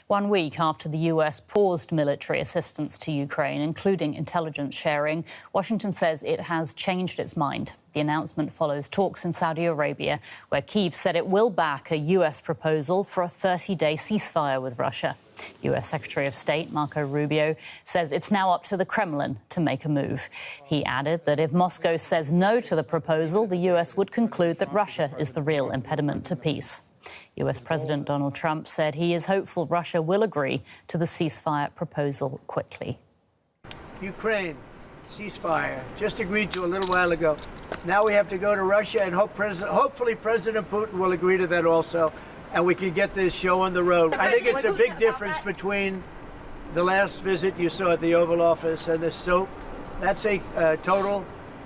1 week after the US paused military assistance to Ukraine, including intelligence sharing, Washington says it has changed its mind. The announcement follows talks in Saudi Arabia, where Kyiv said it will back a US proposal for a 30-day ceasefire with Russia. US Secretary of State Marco Rubio says it's now up to the Kremlin to make a move. He added that if Moscow says no to the proposal, the US would conclude that Russia is the real impediment to peace. US President Donald Trump said he is hopeful Russia will agree to the ceasefire proposal quickly. Ukraine, ceasefire, just agreed to a little while ago. Now we have to go to Russia and hopefully President Putin will agree to that also, and we can get this show on the road. I think it's a big difference between the last visit you saw at the Oval Office and this. So that's a total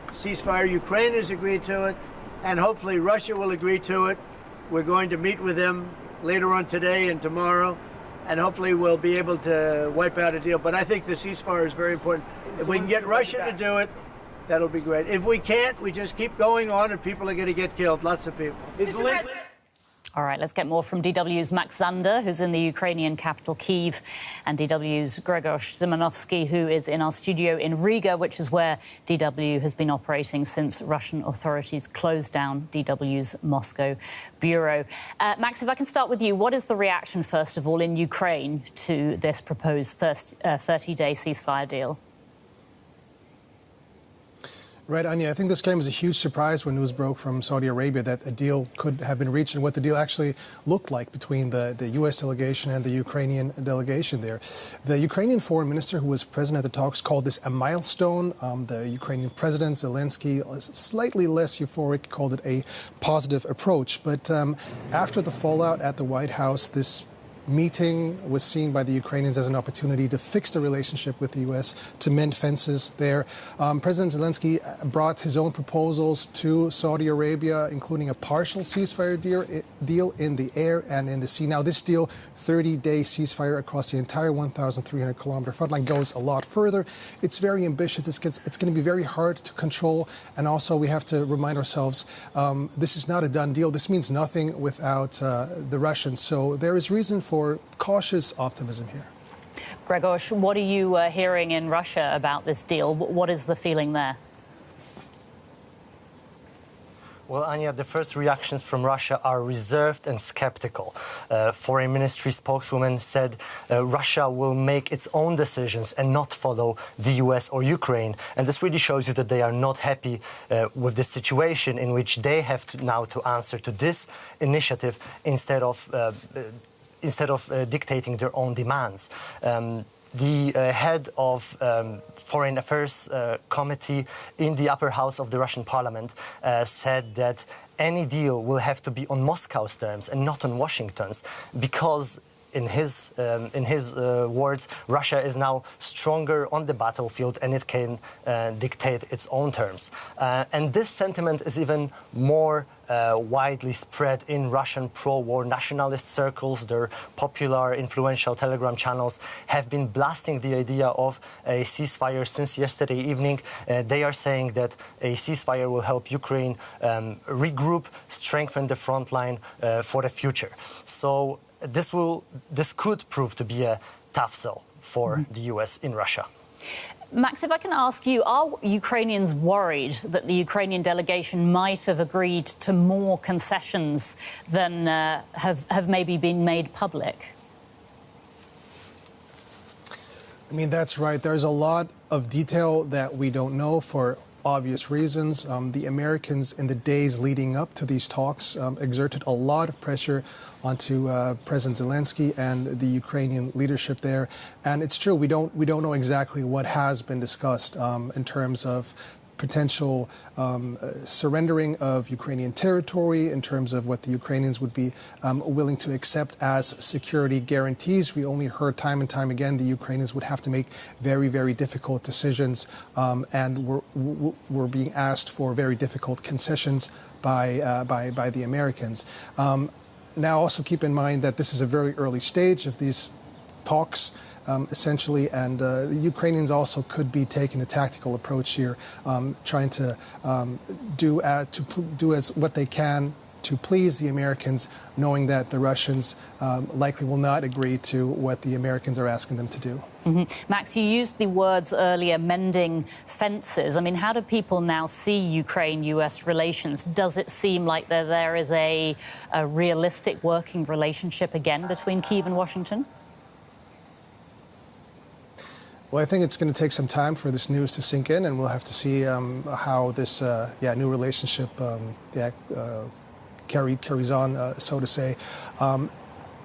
ceasefire. Ukraine has agreed to it, and hopefully Russia will agree to it. We're going to meet with them later on today and tomorrow, and hopefully we'll be able to wipe out a deal. But I think the ceasefire is very important. If we can get Russia to do it, that'll be great. If we can't, we just keep going on and people are going to get killed, lots of people. All right, let's get more from DW's Max Zander, who's in the Ukrainian capital, Kyiv, and DW's Grzegorz Szymanowski, who is in our studio in Riga, which is where DW has been operating since Russian authorities closed down DW's Moscow bureau. Max, if I can start with you, what is the reaction, first of all, in Ukraine to this proposed 30-day ceasefire deal? Right, Anya, I think this came as a huge surprise when news broke from Saudi Arabia that a deal could have been reached and what the deal actually looked like between the U.S. delegation and the Ukrainian delegation there. The Ukrainian foreign minister who was present at the talks called this a milestone. The Ukrainian president, Zelensky, slightly less euphoric, called it a positive approach. But after the fallout at the White House, this meeting was seen by the Ukrainians as an opportunity to fix the relationship with the U.S., to mend fences there. President Zelensky brought his own proposals to Saudi Arabia, including a partial ceasefire deal in the air and in the sea. Now, this deal, 30-day ceasefire across the entire 1,300-kilometer front line, goes a lot further. It's very ambitious. It's going to be very hard to control. And also, we have to remind ourselves, this is not a done deal. This means nothing without the Russians. So there is reason for cautious optimism here. Grzegorz, what are you hearing in Russia about this deal? What is the feeling there? Well, Anya, the first reactions from Russia are reserved and skeptical. Foreign Ministry spokeswoman said Russia will make its own decisions and not follow the US or Ukraine. And this really shows you that they are not happy with the situation in which they have to now to answer to this initiative instead of dictating their own demands. The head of Foreign Affairs Committee in the upper house of the Russian parliament said that any deal will have to be on Moscow's terms and not on Washington's, because in his words, Russia is now stronger on the battlefield and it can dictate its own terms. And this sentiment is even more widely spread in Russian pro-war nationalist circles. Their popular, influential Telegram channels have been blasting the idea of a ceasefire since yesterday evening. They are saying that a ceasefire will help Ukraine regroup, strengthen the front line for the future. So this could prove to be a tough sell for the US in Russia. Max, if I can ask you, are Ukrainians worried that the Ukrainian delegation might have agreed to more concessions than have maybe been made public? I mean, that's right. There's a lot of detail that we don't know for obvious reasons. The Americans, in the days leading up to these talks, exerted a lot of pressure onto President Zelensky and the Ukrainian leadership there. And it's true, we don't know exactly what has been discussed in terms of potential surrendering of Ukrainian territory, in terms of what the Ukrainians would be willing to accept as security guarantees. We only heard time and time again the Ukrainians would have to make very, very difficult decisions, and were being asked for very difficult concessions by the Americans. Now, also keep in mind that this is a very early stage of these talks. Essentially, and the Ukrainians also could be taking a tactical approach here, trying to do as what they can to please the Americans, knowing that the Russians likely will not agree to what the Americans are asking them to do. Max, you used the words earlier, mending fences. I mean, how do people now see Ukraine-US relations? Does it seem like there is a realistic working relationship again between Kyiv and Washington? Well, I think it's going to take some time for this news to sink in, and we'll have to see how this new relationship carries on, so to say.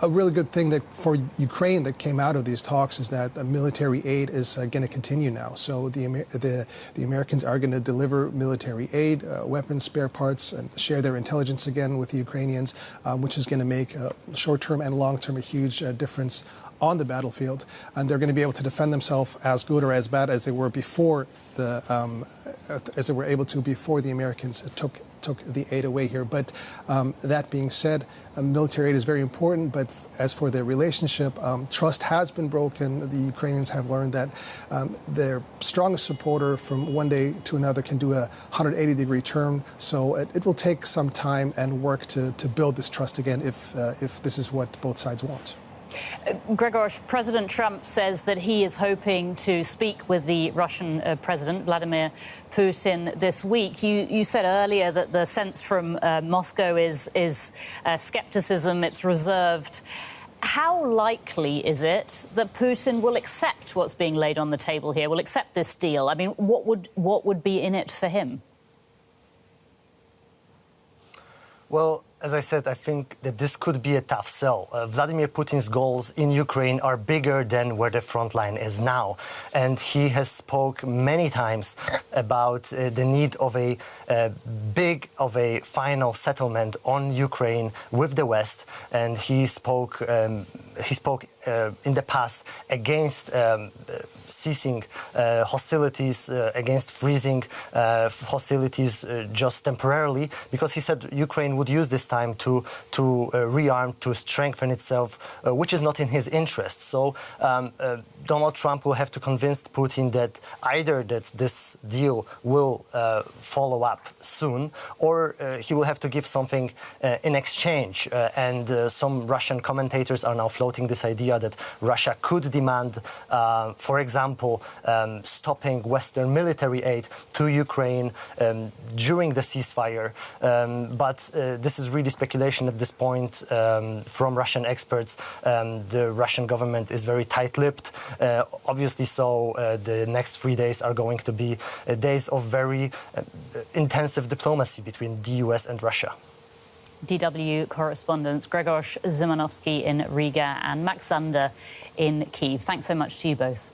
A really good thing that for Ukraine that came out of these talks is that military aid is going to continue now. So the Americans are going to deliver military aid, weapons, spare parts, and share their intelligence again with the Ukrainians, which is going to make short-term and long-term a huge difference on the battlefield, and they're going to be able to defend themselves as good or as bad as they were before as they were able to before the Americans took the aid away here. But that being said, military aid is very important. But as for their relationship, trust has been broken. The Ukrainians have learned that their strongest supporter from one day to another can do a 180-degree turn. So it will take some time and work to build this trust again if this is what both sides want. Grzegorz, President Trump says that he is hoping to speak with the Russian President, Vladimir Putin, this week. You said earlier that the sense from Moscow is skepticism, it's reserved. How likely is it that Putin will accept what's being laid on the table here, will accept this deal? I mean, what would be in it for him? Well, as I said, I think that this could be a tough sell. Vladimir Putin's goals in Ukraine are bigger than where the front line is now. And he has spoke many times about the need of a final settlement on Ukraine with the West. And he spoke in the past against ceasing hostilities, against freezing hostilities just temporarily, because he said Ukraine would use this time to rearm, to strengthen itself, which is not in his interest. So Donald Trump will have to convince Putin that either that this deal will follow up soon, or he will have to give something in exchange. And some Russian commentators are now floating this idea that Russia could demand, for example, stopping Western military aid to Ukraine during the ceasefire. But this is really speculation at this point from Russian experts. The Russian government is very tight-lipped. Obviously, so the next 3 days are going to be days of very intensive diplomacy between the US and Russia. DW correspondents Grzegorz Szymanowski in Riga and Max Zander in Kyiv. Thanks so much to you both.